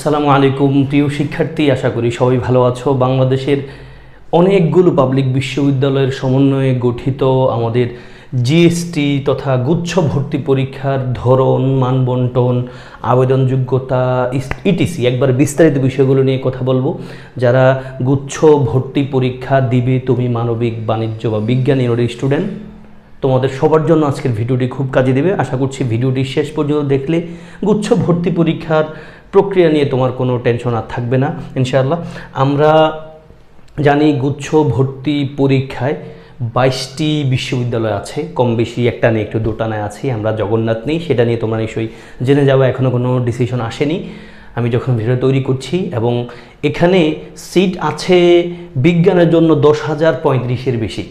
আসসালামু আলাইকুম প্রিয় শিক্ষার্থী, আশা করি সবাই ভালো আছো। বাংলাদেশের অনেকগুলো পাবলিক বিশ্ববিদ্যালয়ের সমন্বয়ে গঠিত আমাদের জিএসটি তথা গুচ্ছ ভর্তি পরীক্ষার ধরন, মানবন্টন, আবেদন যোগ্যতা ইটিসি একবার বিস্তারিত বিষয়গুলো নিয়ে কথা বলবো। যারা গুচ্ছ ভর্তি পরীক্ষা দিবে, তুমি মানবিক, বাণিজ্য বা বিজ্ঞান ইউনিটের স্টুডেন্ট, তোমাদের সবার জন্য আজকের ভিডিওটি খুব কাজে দেবে। আশা করছি ভিডিওটি শেষ পর্যন্ত দেখলে গুচ্ছ ভর্তি পরীক্ষার প্রক্রিয়া নিয়ে তোমার কোনো টেনশন আর থাকবে না ইনশাআল্লাহ। আমরা জানি গুচ্ছ ভর্তি পরীক্ষায় 22টি বিশ্ববিদ্যালয় আছে, কম বেশি একটা নেই, একটু দুটানায় আছি। আমরা জগন্নাথ নেই, সেটা নিয়ে তোমরা নিশ্চয়ই জেনে যাওয়া, এখনও কোনো ডিসিশন আসেনি আমি যখন ভিডিও তৈরি করছি। এবং এখানে সিট আছে বিজ্ঞানের জন্য 10,035-এর বেশি,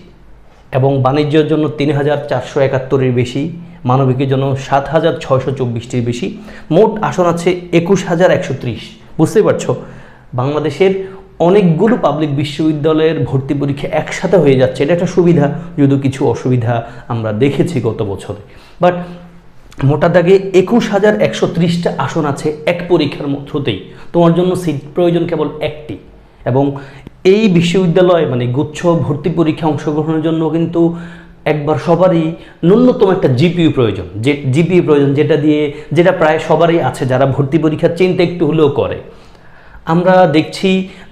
এবং বাণিজ্যের জন্য 3,471-এর বেশি, মানবিকের জন্য 7,624-টির বেশি। মোট আসন আছে 21,130। বুঝতেই পারছো, বাংলাদেশের অনেকগুলো পাবলিক বিশ্ববিদ্যালয়ের ভর্তি পরীক্ষা একসাথে হয়ে যাচ্ছে। এটা একটা সুবিধা, যদিও কিছু অসুবিধা আমরা দেখেছি গত বছরে। বাট মোটা দাগে 21,130টা আসন আছে এক পরীক্ষার মধ্যতেই। তোমার জন্য সিট প্রয়োজন কেবল একটি। এবং এই বিশ্ববিদ্যালয় মানে গুচ্ছ ভর্তি পরীক্ষা অংশগ্রহণের জন্য কিন্তু একবার সবারই ন্যূনতম একটা জিপিইউ প্রয়োজন, যেটা প্রায় সবারই আছে যারা ভর্তি পরীক্ষার চিন্তা একটু হলেও করে। আমরা দেখছি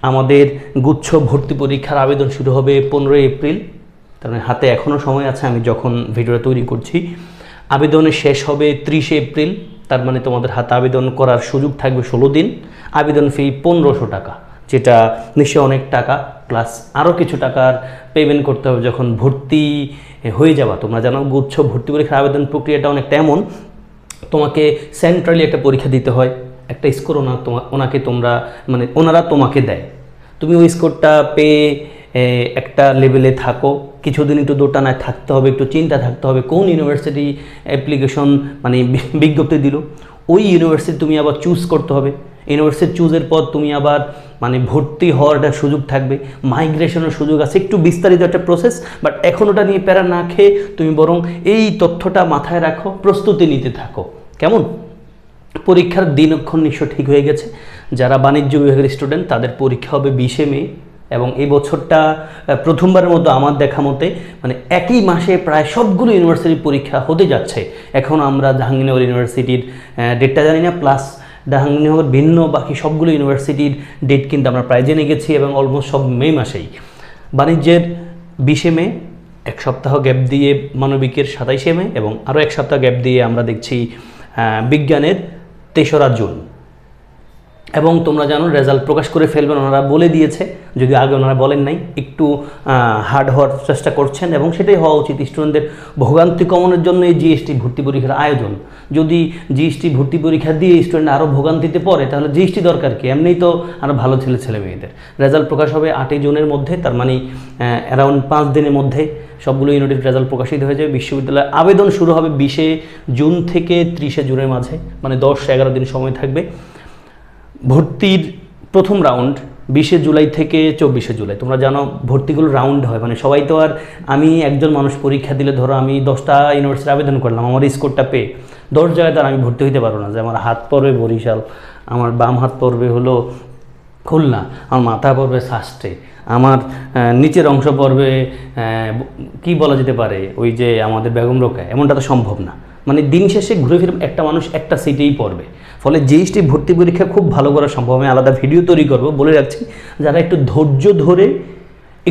আমাদের গুচ্ছ ভর্তি পরীক্ষার আবেদন শুরু হবে 15 এপ্রিল, তার মানে হাতে এখনও সময় আছে। আমি যখন ভিডিওটা তৈরি করছি আবেদনের শেষ হবে 30 এপ্রিল, তার মানে তোমাদের হাতে আবেদন করার সুযোগ থাকবে 16 দিন। আবেদন ফি 1500 টাকা, যেটা নিশ্চয়ই অনেক টাকা, প্লাস আরও কিছু টাকার পেমেন্ট করতে হবে যখন ভর্তি হয়ে যাওয়া। তোমরা জানো গুচ্ছ ভর্তি পরীক্ষার আবেদন প্রক্রিয়াটা অনেকটা এমন, তোমাকে সেন্ট্রালি একটা পরীক্ষা দিতে হয়, একটা স্কোর ওনারা তোমাকে দেয়। তুমি ওই স্কোরটা পেয়ে একটা লেভেলে থাকো, কিছুদিন একটু দোটানায় থাকতে হবে, একটু চিন্তা থাকতে হবে কোন ইউনিভার্সিটি অ্যাপ্লিকেশন বিজ্ঞপ্তি দিল, ওই ইউনিভার্সিটি তুমি আবার চুজ করতে হবে। ইউনিভার্সিটি চুজের পর তুমি আবার ভর্তি হওয়ার একটা সুযোগ থাকবে, মাইগ্রেশনের সুযোগ আছে, একটু বিস্তারিত একটা প্রসেস। বাট এখন ওটা নিয়ে প্যারা না খেয়ে তুমি বরং এই তথ্যটা মাথায় রাখো, প্রস্তুতি নিতে থাকো। কেমন? পরীক্ষার দিনক্ষণ নিশ্চয় ঠিক হয়ে গেছে। যারা বাণিজ্য বিভাগের স্টুডেন্ট তাদের পরীক্ষা হবে 20 মে, এবং এই বছরটা প্রথমবারের মতো আমার দেখা মতে একই মাসে প্রায় সবগুলো ইউনিভার্সিটির পরীক্ষা হতে যাচ্ছে। এখন আমরা জাহাঙ্গীরনগর ইউনিভার্সিটির ডেটটা জানি না, প্লাস জাহাঙ্গীরনগর ভিন্ন বাকি সবগুলো ইউনিভার্সিটির ডেট কিন্তু আমরা প্রায় জেনে গেছি, এবং অলমোস্ট সব মে মাসেই। বাণিজ্যের 20 মে, এক সপ্তাহ গ্যাপ দিয়ে মানবিকের 27 মে, এবং আরও এক সপ্তাহ গ্যাপ দিয়ে আমরা দেখছি বিজ্ঞানের 3রা জুন। এবং তোমরা জানো রেজাল্ট প্রকাশ করে ফেলবেন, ওনারা বলে দিয়েছে, যদি আগে ওনারা বলেন নাই, একটু হার্ড হওয়ার চেষ্টা করছেন, এবং সেটাই হওয়া উচিত। স্টুডেন্টদের ভোগান্তি কমানোর জন্য এই জিএসটি ভর্তি পরীক্ষার আয়োজন। যদি জিএসটি ভর্তি পরীক্ষা দিয়ে স্টুডেন্ট আরও ভোগান্তিতে পড়ে, তাহলে জিএসটি দরকার কি? এমনিই তো আরও ভালো ছেলে মেয়েদের। রেজাল্ট প্রকাশ হবে 8 জুনের মধ্যে, তার মানে অ্যারাউন্ড 5 দিনের মধ্যে সবগুলো ইউনিটের রেজাল্ট প্রকাশিত হয়ে যাবে। বিশ্ববিদ্যালয়ের আবেদন শুরু হবে 20 জুন থেকে 30 জুনের মাঝে, 10-11 দিন সময় থাকবে। ভর্তির প্রথম রাউন্ড 20 জুলাই থেকে 24 জুলাই। তোমরা জানো ভর্তিগুলো রাউন্ড হয়, সবাই তো আর, আমি একজন মানুষ পরীক্ষা দিলে, ধরো আমি 10টা ইউনিভার্সিটি আবেদন করলাম, আমার স্কোরটা পেয়ে 10 জায়গায় তার আমি ভর্তি হতে পারবো না। যে আমার হাত পড়বে বরিশাল, আমার বাম হাত পড়বে হলো খুলনা, আমার মাথা পড়বে শাস্ত্রে, আমার নিচের অংশ পড়বে কি বলা যেতে পারে, ওই যে আমাদের বেগম রোকেয়া, এমনটা তো সম্ভব না। দিন শেষে ঘুরে ফিরে একটা মানুষ একটা সিটেই পড়বে। ফলে জিএসটি ভর্তি পরীক্ষা খুব ভালো করা সম্ভব। আমি আলাদা ভিডিও তৈরি করবো, বলে রাখছি। যারা একটু ধৈর্য ধরে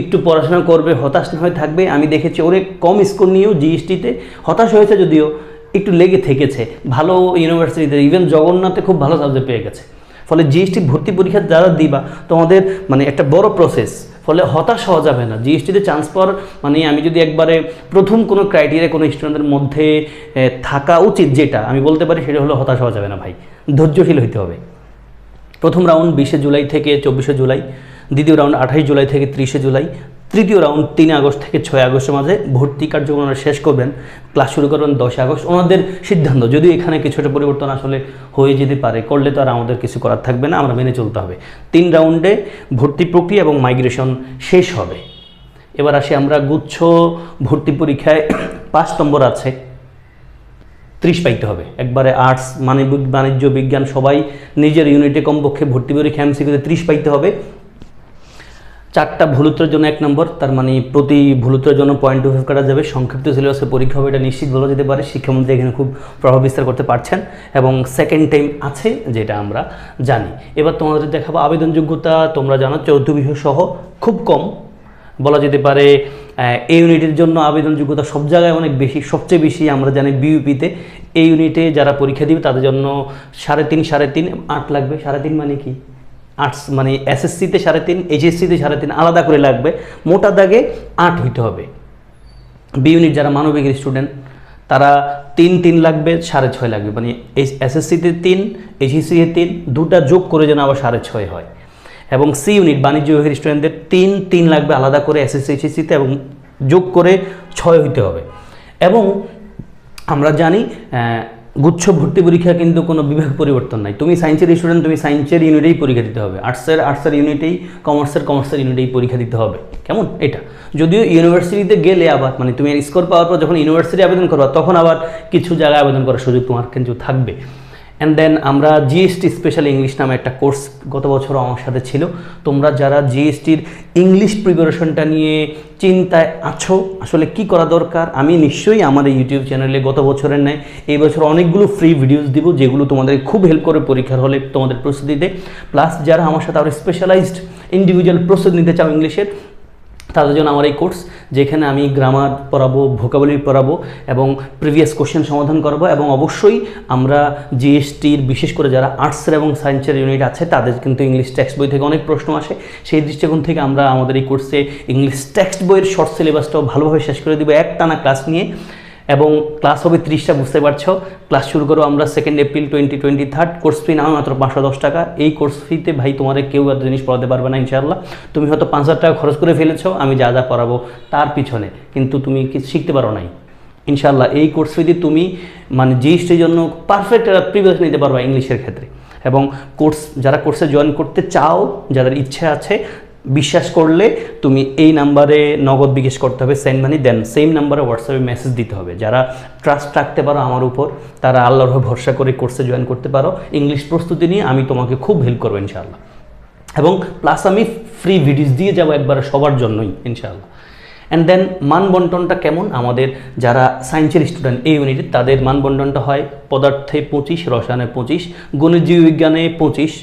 একটু পড়াশোনা করবে, হতাশ না হয়ে থাকবে। আমি দেখেছি অনেক কম স্কোর নিয়েও জিএসটিতে হতাশ হয়েছে, যদিও একটু লেগে থেকেছে, ভালো ইউনিভার্সিটিতে, ইভেন জগন্নাথে খুব ভালো সাবজেক্ট পেয়ে গেছে। ফলে জিএসটি ভর্তি পরীক্ষা যারা দিবা, তোমাদের একটা বড় প্রসেস, ফলে হতাশ হওয়া যাবে না। জিএসটিতে চান্স পাওয়ার আমি যদি একবারে প্রথম কোনো ক্রাইটেরিয়া কোনো স্টুডেন্টের মধ্যে থাকা উচিত, যেটা আমি বলতে পারি, সেটা হলো হতাশ হওয়া যাবে না ভাই, ধৈর্যশীল হইতে হবে। প্রথম রাউন্ড 20 জুলাই থেকে 24 জুলাই, দ্বিতীয় রাউন্ড 28 জুলাই থেকে 30 জুলাই, তৃতীয় রাউন্ড 3 আগস্ট থেকে 6 আগস্টের মাঝে। ভর্তি কার্যক্রম ওনারা শেষ করবেন, ক্লাস শুরু করবেন 10 আগস্ট। ওনাদের সিদ্ধান্ত, যদি এখানে কিছুটা পরিবর্তন আসলে হয়ে যেতে পারে, করলে তো আর আমাদের কিছু করার থাকবে না, আমরা মেনে চলতে হবে। 3 রাউন্ডে ভর্তি প্রক্রিয়া এবং মাইগ্রেশন শেষ হবে। এবার আসি আমরা গুচ্ছ ভর্তি পরীক্ষায় 5 নম্বর আছে, 30 পাইতে হবে একবারে। আর্টস মানে বাণিজ্য বিজ্ঞান সবাই নিজের ইউনিটে কমপক্ষে ভর্তি পরীক্ষা এমসিকিউতে 30 পাইতে হবে। 4টা ভুল উত্তরের জন্য 1 নম্বর, তার মানে প্রতি ভুল উত্তরের জন্য 0.25 কাটা যাবে। সংক্ষিপ্ত সিলেবাসে পরীক্ষা হবে, এটা নিশ্চিত বলা যেতে পারে। শিক্ষামন্ত্রী এখানে খুব প্রভাব বিস্তার করতে পারছেন এবং সেকেন্ড টাইম আছে, যেটা আমরা জানি। এবার তোমাদের দেখাবো আবেদন যোগ্যতা। তোমরা জানো 14 বিষয় সহ খুব কম বলা যেতে পারে। এই ইউনিটের জন্য আবেদন যোগ্যতা সব জায়গায় অনেক বেশি, সবচেয়ে বেশি আমরা জানি বিইউপিতে। এই ইউনিটে যারা পরীক্ষা দিবে তাদের জন্য 3.5 8 লাগবে। 3.5 মানে কি? আর্টস মানে এসএসসিতে 3.5, এইচএসসিতে 3.5 আলাদা করে লাগবে। মোটা দাগে 8 হইতে হবে। বি ইউনিট যারা মানবিকের স্টুডেন্ট তারা 3 লাগবে, 6.5 লাগবে। মানে এসএসসিতে 3, এইচএসসিতে 3, দুটা যোগ করে যেন আবার 6.5 হয়। এবং সি ইউনিট বাণিজ্য বিভাগের স্টুডেন্টদের 3 লাগবে আলাদা করে এসএসসি এইচএসসিতে, এবং যোগ করে 6 হইতে হবে। এবং আমরা জানি গুচ্ছ ভর্তি পরীক্ষা কিন্তু কোনো বিভাগ পরিবর্তন নাই। তুমি সায়েন্সের স্টুডেন্ট, তুমি সায়েন্সের ইউনিটেই পরীক্ষা দিতে হবে। আর্টসের ইউনিটেই, কমার্সের ইউনিটেই পরীক্ষা দিতে হবে। কেমন এটা? যদিও ইউনিভার্সিটিতে গেলে আবার মানে তুমি স্কোর পাওয়ার পর যখন ইউনিভার্সিটি আবেদন করবা তখন আবার কিছু জায়গায় আবেদন করার সুযোগ তোমার কিন্তু থাকবে। অ্যান্ড দেন আমরা জিএসটি স্পেশাল ইংলিশ নামে একটা কোর্স গত বছরও আমার সাথে ছিল। তোমরা যারা জিএসটির ইংলিশ প্রিপারেশনটা নিয়ে চিন্তায় আছো, আসলে কি করা দরকার, আমি নিশ্চয়ই আমার এই ইউটিউব চ্যানেলে গত বছরের ন্যায় এই বছর অনেকগুলো ফ্রি ভিডিওস দিব, যেগুলো তোমাদের খুব হেল্প করে পরীক্ষার হলে তোমাদের প্রস্তুতিতে। প্লাস যারা আমার সাথে আরও স্পেশালাইজড ইন্ডিভিজুয়াল প্রস্তুতি নিতে চাও ইংলিশের, তাদের জন্য আমার এই কোর্স, যেখানে আমি গ্রামার পড়াবো, ভোকাবুলারি পড়াবো এবং প্রিভিয়াস কোশ্চেন সমাধান করবো। এবং অবশ্যই আমরা জিএসটির বিশেষ করে যারা আর্টসের এবং সায়েন্সের ইউনিট আছে তাদের কিন্তু ইংলিশ টেক্সট বই থেকে অনেক প্রশ্ন আসে। সেই দৃষ্টিকোণ থেকে আমরা আমাদের এই কোর্সে ইংলিশ টেক্সট বইয়ের শর্ট সিলেবাসটাও ভালোভাবে শেষ করে দেবো একটানা ক্লাস নিয়ে। এবং ক্লাস হবে 30টা, বুঝতে পারছো। ক্লাস শুরু করবো আমরা 2 এপ্রিল 2023। কোর্স ফি নাও মাত্র 510 টাকা। এই কোর্স ফিতে ভাই তোমার কেউ এত জিনিস পড়াতে পারবে না ইনশাআল্লাহ। তুমি হয়তো 5,000 টাকা খরচ করে ফেলেছো আমি যা যা পড়াবো তার পিছনে, কিন্তু তুমি কিছু শিখতে পারো নাই। ইনশাআল্লাহ এই কোর্স ফিতে তুমি মানে জিএসটির জন্য পারফেক্ট একটা প্রিপারেশন নিতে পারবা ইংলিশের ক্ষেত্রে। এবং যারা কোর্সে জয়েন করতে চাও, যাদের ইচ্ছা আছে, বিশ্বাস করলে তুমি এই নাম্বারে নগদ বিকাশ করতে হবে, সেন্ড মানি, দেন সেম নাম্বারে হোয়াটসঅ্যাপে মেসেজ দিতে হবে। যারা ট্রাস্ট রাখতে পারো আমার উপর, তারা আল্লাহর উপর ভরসা করে কোর্সে জয়েন করতে পারো। ইংলিশ প্রস্তুতি নিয়ে আমি তোমাকে খুব হেল্প করবো ইনশাআল্লাহ। এবং প্লাস আমি ফ্রি ভিডিওস দিয়ে যাবো একবারে সবার জন্যই ইনশাআল্লাহ। অ্যান্ড দেন মানবন্টনটা কেমন? আমাদের যারা সায়েন্সের স্টুডেন্ট এই ইউনিটে তাদের মানবন্টনটা হয় পদার্থে 25, রসায়নে 25, গণিত জীববিজ্ঞানে 25।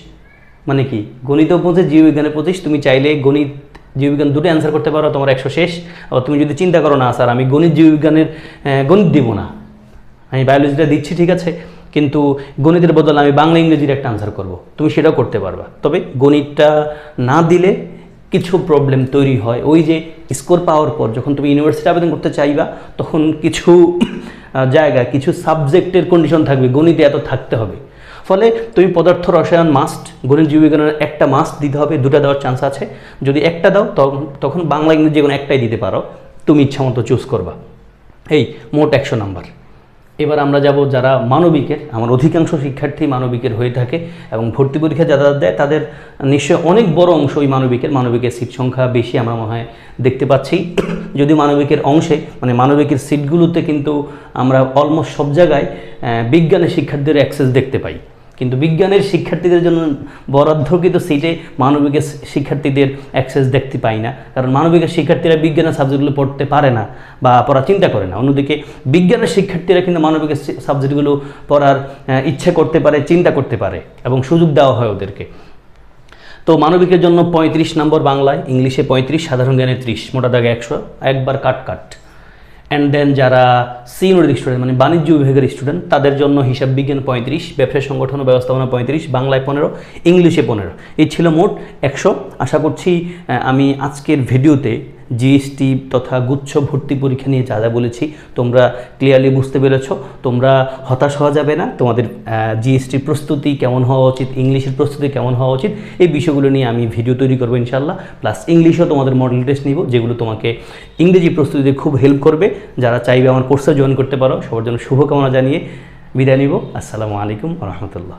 মানে কি? গণিতেও 25, জীববিজ্ঞানে 25। তুমি চাইলে গণিত জীববিজ্ঞান দুটো অ্যান্সার করতে পারো, তোমার 100 শেষ। আবার তুমি যদি চিন্তা করো না স্যার আমি গণিত জীববিজ্ঞানের গণিত দিব না, আমি বায়োলজিটা দিচ্ছি ঠিক আছে, কিন্তু গণিতের বদলে আমি বাংলা ইংরেজির একটা আনসার করব, তুমি সেটাও করতে পারবা। তবে গণিতটা না দিলে কিছু প্রবলেম তৈরি হয়। ওই যে স্কোর পাওয়ার পর যখন তুমি ইউনিভার্সিটি আবেদন করতে চাইবা তখন কিছু জায়গায় কিছু সাবজেক্টের কন্ডিশন থাকবে, গণিতে এত থাকতে হবে। ফলে তুমি পদার্থ রসায়ন মাস্ট, গণিত জীববিজ্ঞানের একটা মাস্ট দিতে হবে, দুটা দেওয়ার চান্স আছে। যদি একটা দাও তখন বাংলা ইংরেজি কোনো একটাই দিতে পারো, তুমি ইচ্ছা মতো চুজ করবা। এই মোট 100 নাম্বার। এবার আমরা যাব যারা মানবিকের, আমার অধিকাংশ শিক্ষার্থী মানবিকের হয়ে থাকে এবং ভর্তি পরীক্ষা যারা দেয় তাদের নিশ্চয় অনেক বড় অংশ ওই মানবিকের সিট সংখ্যা বেশি আমরা মনে হয় দেখতে পাচ্ছি। যদি মানবিকের অংশে মানে মানবিকের সিটগুলোতে কিন্তু আমরা অলমোস্ট সব জায়গায় বিজ্ঞানের শিক্ষার্থীদের অ্যাক্সেস দেখতে পাই, কিন্তু বিজ্ঞানের শিক্ষার্থীদের জন্য বরাদ্দকৃত সিটে মানবিকের শিক্ষার্থীদের অ্যাক্সেস দেখতে পাই না, কারণ মানবিকের শিক্ষার্থীরা বিজ্ঞানের সাবজেক্টগুলো পড়তে পারে না বা পড়ার চিন্তা করে না। অন্যদিকে বিজ্ঞানের শিক্ষার্থীরা কিন্তু মানবিকের সাবজেক্টগুলো পড়ার ইচ্ছে করতে পারে, চিন্তা করতে পারে এবং সুযোগ দেওয়া হয় ওদেরকে। তো মানবিকের জন্য 35 নম্বর বাংলায়, ইংলিশে 35, সাধারণ জ্ঞানে 30, মোটা দাগে 100, একবার কাট। অ্যান্ড দেন যারা সি ইউনিটের স্টুডেন্ট মানে বাণিজ্য বিভাগের স্টুডেন্ট তাদের জন্য হিসাব বিজ্ঞান 35, ব্যবসা সংগঠন ও ব্যবস্থাপনা 35, বাংলায় 15, ইংলিশে 15। এই ছিল মোট 100। আশা করছি আমি আজকের ভিডিওতে জিএসটি তথা গুচ্ছ ভর্তি পরীক্ষা নিয়ে যা যা বলেছি তোমরা ক্লিয়ারলি বুঝতে পেরেছ। তোমরা হতাশ হওয়া যাবে না। তোমাদের জিএসটির প্রস্তুতি কেমন হওয়া উচিত, ইংলিশের প্রস্তুতি কেমন হওয়া উচিত, এই বিষয়গুলো নিয়ে আমি ভিডিও তৈরি করবো ইনশাআল্লাহ। প্লাস ইংলিশেও তোমাদের মডেল টেস্ট নিব, যেগুলো তোমাকে ইংরেজি প্রস্তুতিতে খুব হেল্প করবে। যারা চাইবে আমার কোর্সে জয়েন করতে পারো, সবার জন্য শুভকামনা জানিয়ে বিদায় নিব। আসসালামু আলাইকুম ওয়া রাহমাতুল্লাহ।